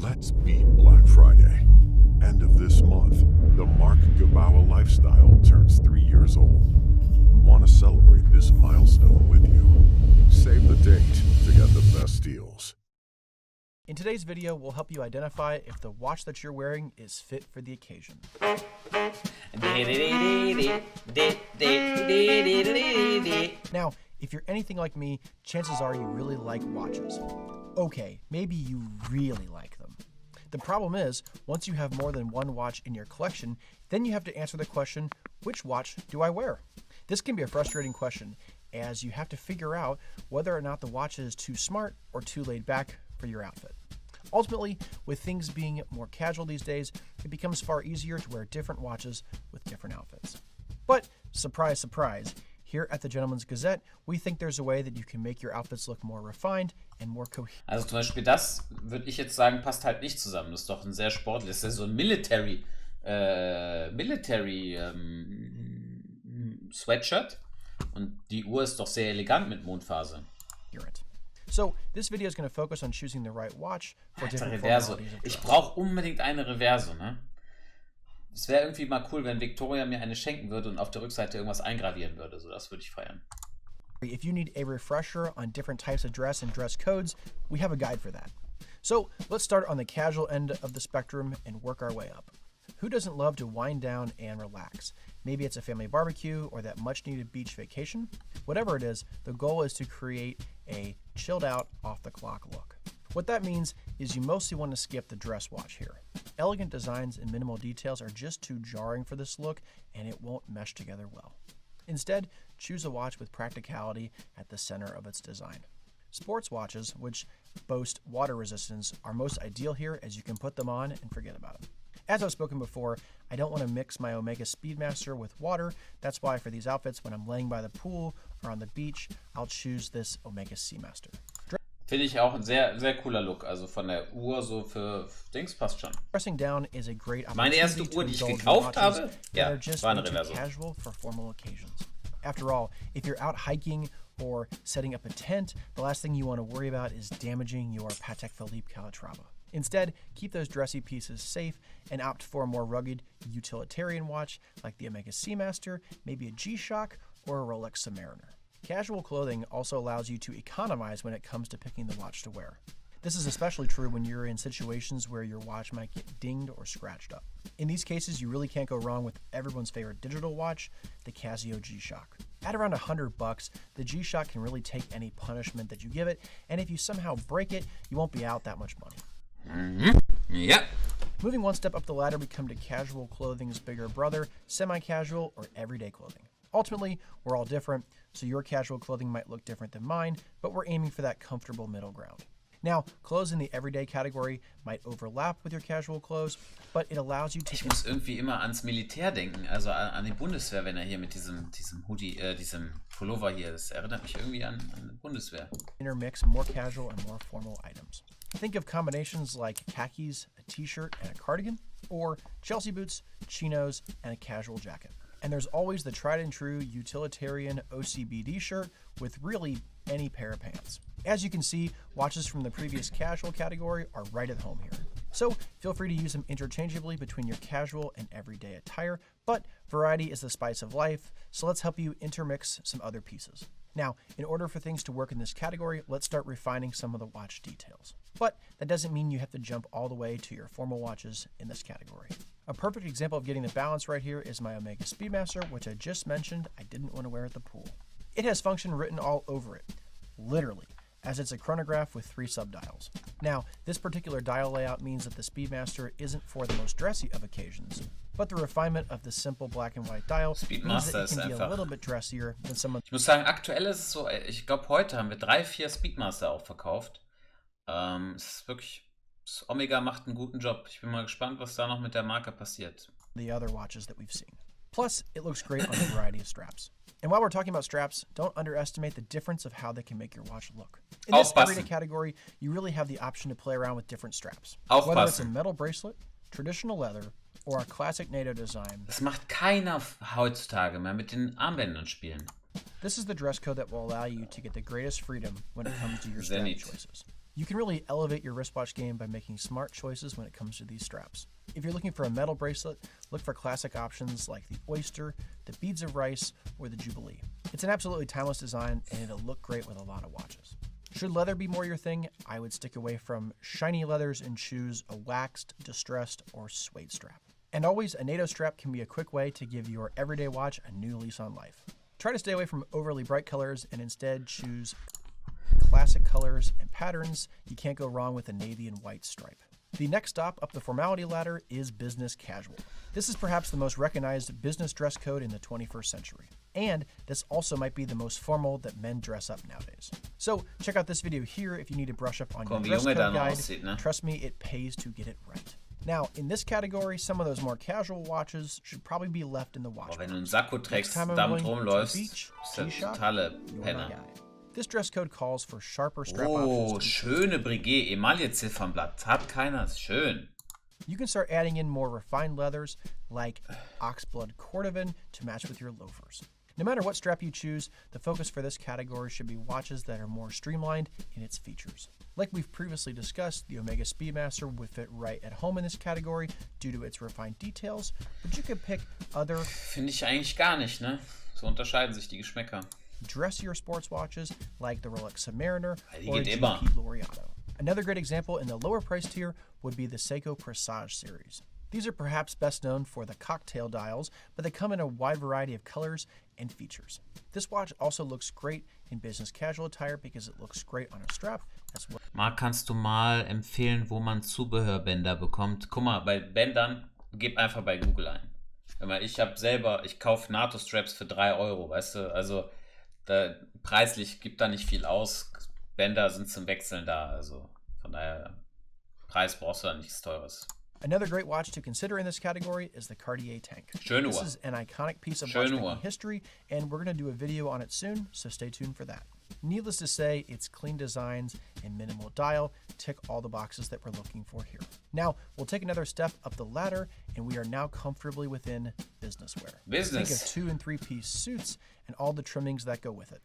Let's beat Black Friday. End of this month, the Marc Gebauer lifestyle turns 3 years old. We want to celebrate this milestone with you. Save the date to get the best deals. In today's video, we'll help you identify if the watch that you're wearing is fit for the occasion. Now, if you're anything like me, chances are you really like watches. Okay, maybe you really like them. The problem is, once you have more than one watch in your collection, then you have to answer the question, which watch do I wear? This can be a frustrating question, as you have to figure out whether or not the watch is too smart or too laid back for your outfit. Ultimately, with things being more casual these days, it becomes far easier to wear different watches with different outfits. But, surprise, surprise, here at the Gentleman's Gazette, we think there's a way that you can make your outfits look more refined and more cohesive. Also zum Beispiel das, würde ich jetzt sagen, passt halt nicht zusammen. Das ist doch ein sehr sportliches, das ist so ein Military Sweatshirt. Und die Uhr ist doch sehr elegant mit Mondphase. So, this video is going to focus on choosing the right watch for different Reverso. formalities of Ich dress. brauche unbedingt eine Reverso, ne? Es wäre irgendwie mal cool, wenn Victoria mir eine schenken würde und auf der Rückseite irgendwas eingravieren würde. So, das würde ich feiern. If you need a refresher on different types of dress and dress codes, we have a guide for that. So, let's start on the casual end of the spectrum and work our way up. Who doesn't love to wind down and relax? Maybe it's a family barbecue or that much-needed beach vacation. Whatever it is, the goal is to create a chilled-out, off-the-clock look. What that means is you mostly want to skip the dress watch here. Elegant designs and minimal details are just too jarring for this look, and it won't mesh together well. Instead, choose a watch with practicality at the center of its design. Sports watches, which boast water resistance, are most ideal here as you can put them on and forget about them. As I've spoken before, I don't want to mix my Omega Speedmaster with water. That's why for these outfits, when I'm laying by the pool or on the beach, I'll choose this Omega Seamaster. Finde ich auch ein sehr, sehr cooler Look. Also von der Uhr so für Dings passt schon. Dressing down is a great Meine erste opportunity to Uhr, die ich indulge in gekauft watches habe, that ja, are just war eine way too Reverso. casual for formal occasions. After all, if you're out hiking or setting up a tent, the last thing you want to worry about is damaging your Patek Philippe Calatrava. Instead, keep those dressy pieces safe and opt for a more rugged utilitarian watch like the Omega Seamaster, maybe a G-Shock, or a Rolex Submariner. Casual clothing also allows you to economize when it comes to picking the watch to wear. This is especially true when you're in situations where your watch might get dinged or scratched up. In these cases, you really can't go wrong with everyone's favorite digital watch, the Casio G-Shock. At around $100, the G-Shock can really take any punishment that you give it, and if you somehow break it, you won't be out that much money. Ja. Moving one step up the ladder, we come to casual clothing's bigger brother, semi-casual or everyday clothing. Ultimately, we're all different, so your casual clothing might look different than mine, but we're aiming for that comfortable middle ground. Now, clothes in the everyday category might overlap with your casual clothes, but it allows you to... Ich muss irgendwie immer ans Militär denken, also an die Bundeswehr, wenn hier mit diesem Hoodie, diesem Pullover hier, das erinnert mich irgendwie an die Bundeswehr. Intermix more casual and more formal items. Think of combinations like khakis, a t-shirt, and a cardigan, or Chelsea boots, chinos, and a casual jacket. And there's always the tried and true utilitarian OCBD shirt with really any pair of pants. As you can see, watches from the previous casual category are right at home here. So feel free to use them interchangeably between your casual and everyday attire, but variety is the spice of life, so let's help you intermix some other pieces. Now, in order for things to work in this category, let's start refining some of the watch details. But that doesn't mean you have to jump all the way to your formal watches in this category. A perfect example of getting the balance right here is my Omega Speedmaster, which I just mentioned I didn't want to wear at the pool. It has function written all over it, literally, as it's a chronograph with 3 subdials. Now, this particular dial layout means that the Speedmaster isn't for the most dressy of occasions, but the refinement of the simple black and white dial means that it can be a little bit dressier than some of... Ich muss sagen, aktuell ist es so, ich glaube heute haben wir 3, 4 Speedmaster auch verkauft. Es ist wirklich, das Omega macht einen guten Job. Ich bin mal gespannt, was da noch mit der Marke passiert. The other watches that we've seen. Plus, it looks great on a variety of straps. And while we're talking about straps, don't underestimate the difference of how they can make your watch look. In this everyday category, you really have the option to play around with different straps. Whether it's a metal bracelet, traditional leather, or a classic NATO design. Das macht keiner heutzutage mehr mit den Armbändern spielen. This is the dress code that will allow you to get the greatest freedom when it comes to your strap choices. You can really elevate your wristwatch game by making smart choices when it comes to these straps. If you're looking for a metal bracelet, look for classic options like the Oyster, the Beads of Rice, or the Jubilee. It's an absolutely timeless design and it'll look great with a lot of watches. Should leather be more your thing, I would stick away from shiny leathers and choose a waxed, distressed, or suede strap. And always, a NATO strap can be a quick way to give your everyday watch a new lease on life. Try to stay away from overly bright colors and instead choose classic colors and patterns. You can't go wrong with a navy and white stripe. The next stop up the formality ladder is business casual. This is perhaps the most recognized business dress code in the 21st century. And this also might be the most formal that men dress up nowadays. So check out this video here if you need to brush up on your dress code guide. Trust me, it pays to get it right. Now, in this category, some of those more casual watches should probably be left in the watch. Wenn du einen Sakko trägst, damit rumläufst, ist der totale Penner. This dress code calls for sharper strap Oh, options. schöne Breguet Emaille-Ziffernblatt. Hat keiner, ist schön. You can start adding in more refined leathers like oxblood cordovan to match with your loafers. No matter what strap you choose, the focus for this category should be watches that are more streamlined in its features. Like we've previously discussed, the Omega Speedmaster would fit right at home in this category due to its refined details, but you could pick other Finde ich eigentlich gar nicht, ne? So unterscheiden sich die Geschmäcker. dressier sports watches like the Rolex Submariner Die or geht GP immer. Laureato. Another great example in the lower price tier would be the Seiko Presage series. These are perhaps best known for the cocktail dials, but they come in a wide variety of colors and features. This watch also looks great in business casual attire because it looks great on a strap as well. Marc, kannst du mal empfehlen, wo man Zubehörbänder bekommt? Guck mal, bei Bändern, gib einfach bei Google ein. Ich kaufe NATO-Straps für 3 Euro, weißt du? Also preislich gibt da nicht viel aus. Bänder sind zum Wechseln da, also von daher, Preis brauchst du da nichts Teures. Another great watch to consider in this category is the Cartier Tank. Schöne This Uhr. is an iconic piece of Schöne watchmaking Uhr. history, and we're going to do a video on it soon, so stay tuned for that. Needless to say, its clean designs and minimal dial tick all the boxes that we're looking for here. Now, we'll take another step up the ladder, and we are now comfortably within business wear. Business. Think of 2- and 3-piece suits and all the trimmings that go with it.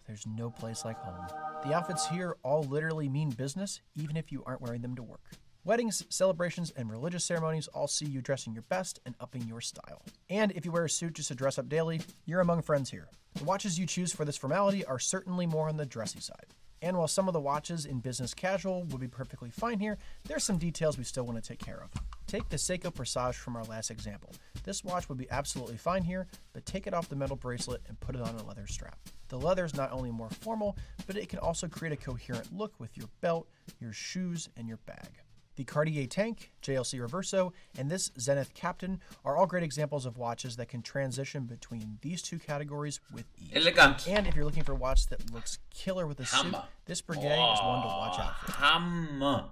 There's no place like home. The outfits here all literally mean business, even if you aren't wearing them to work. Weddings, celebrations, and religious ceremonies all see you dressing your best and upping your style. And if you wear a suit just to dress up daily, you're among friends here. The watches you choose for this formality are certainly more on the dressy side. And while some of the watches in business casual would be perfectly fine here, there's some details we still want to take care of. Take the Seiko Presage from our last example. This watch would be absolutely fine here, but take it off the metal bracelet and put it on a leather strap. The leather is not only more formal, but it can also create a coherent look with your belt, your shoes, and your bag. The Cartier Tank, JLC Reverso, and this Zenith Captain are all great examples of watches that can transition between these two categories with ease. Elegant. And if you're looking for a watch that looks killer with a suit, Hammer. this Breguet is one to watch out for. Hammer.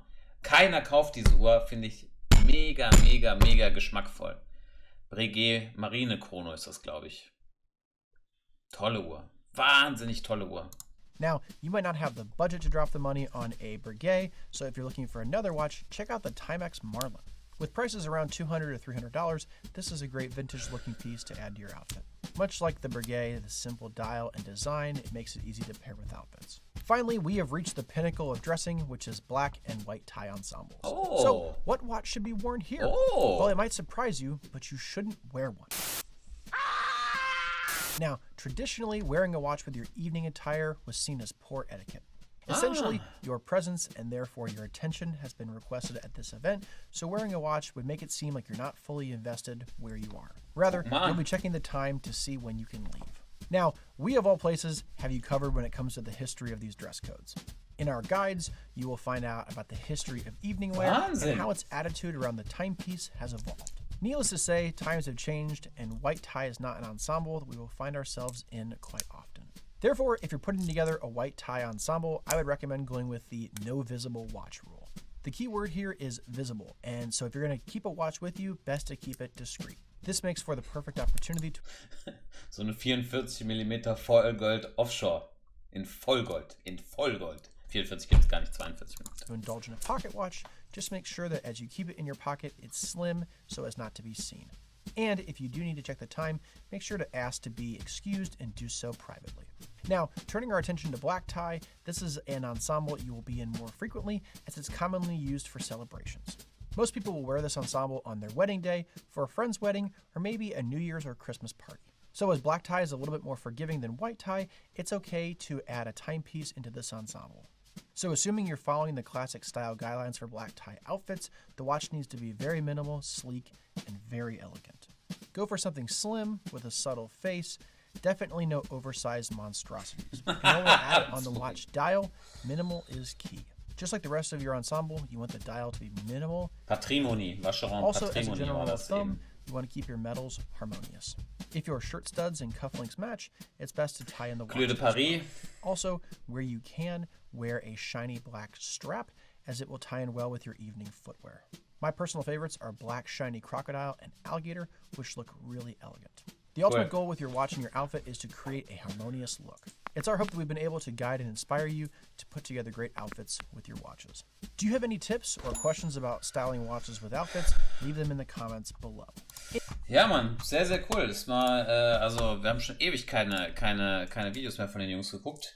Keiner kauft diese Uhr, finde ich mega, mega, mega geschmackvoll. Breguet Marine Chrono ist das, glaube ich. Tolle Uhr. Wahnsinnig tolle Uhr. Now, you might not have the budget to drop the money on a Breguet, so if you're looking for another watch, check out the Timex Marlin. With prices around $200 to $300, this is a great vintage-looking piece to add to your outfit. Much like the Breguet, the simple dial and design, it makes it easy to pair with outfits. Finally, we have reached the pinnacle of dressing, which is black and white tie ensembles. Oh. So, what watch should be worn here? Oh. Well, it might surprise you, but you shouldn't wear one. Now, traditionally, wearing a watch with your evening attire was seen as poor etiquette. Essentially, your presence and therefore your attention has been requested at this event, so wearing a watch would make it seem like you're not fully invested where you are. Rather, you'll be checking the time to see when you can leave. Now, we of all places have you covered when it comes to the history of these dress codes. In our guides, you will find out about the history of evening wear and how its attitude around the timepiece has evolved. Needless to say, times have changed, and white tie is not an ensemble that we will find ourselves in quite often. Therefore, if you're putting together a white tie ensemble, I would recommend going with the no visible watch rule. The key word here is visible, and so if you're going to keep a watch with you, best to keep it discreet. This makes for the perfect opportunity to So eine 44mm Vollgold Offshore. In Vollgold. 44 gibt es gar nicht, 42 mm. to indulge in a pocket watch. Just make sure that as you keep it in your pocket, it's slim so as not to be seen. And if you do need to check the time, make sure to ask to be excused and do so privately. Now, turning our attention to black tie, this is an ensemble you will be in more frequently as it's commonly used for celebrations. Most people will wear this ensemble on their wedding day, for a friend's wedding, or maybe a New Year's or Christmas party. So as black tie is a little bit more forgiving than white tie, it's okay to add a timepiece into this ensemble. So assuming you're following the classic style guidelines for black tie outfits, the watch needs to be very minimal, sleek, and very elegant. Go for something slim with a subtle face. Definitely no oversized monstrosities. You know what to add on the watch dial, minimal is key. Just like the rest of your ensemble, you want the dial to be minimal. Patrimony, Vacheron Also, as a Patrimony general war rule of das thumb, eben. you want to keep your metals harmonious. If your shirt studs and cufflinks match, it's best to tie in the watch. Bleu de as well. Paris. Also, where you can, wear a shiny black strap, as it will tie in well with your evening footwear. My personal favorites are black shiny crocodile and alligator, which look really elegant. The ultimate goal with your watch and your outfit is to create a harmonious look. It's our hope that we've been able to guide and inspire you to put together great outfits with your watches. Do you have any tips or questions about styling watches with outfits? Leave them in the comments below. Ja, Mann, sehr, sehr cool. Das mal, also, wir haben schon ewig keine Videos mehr von den Jungs geguckt.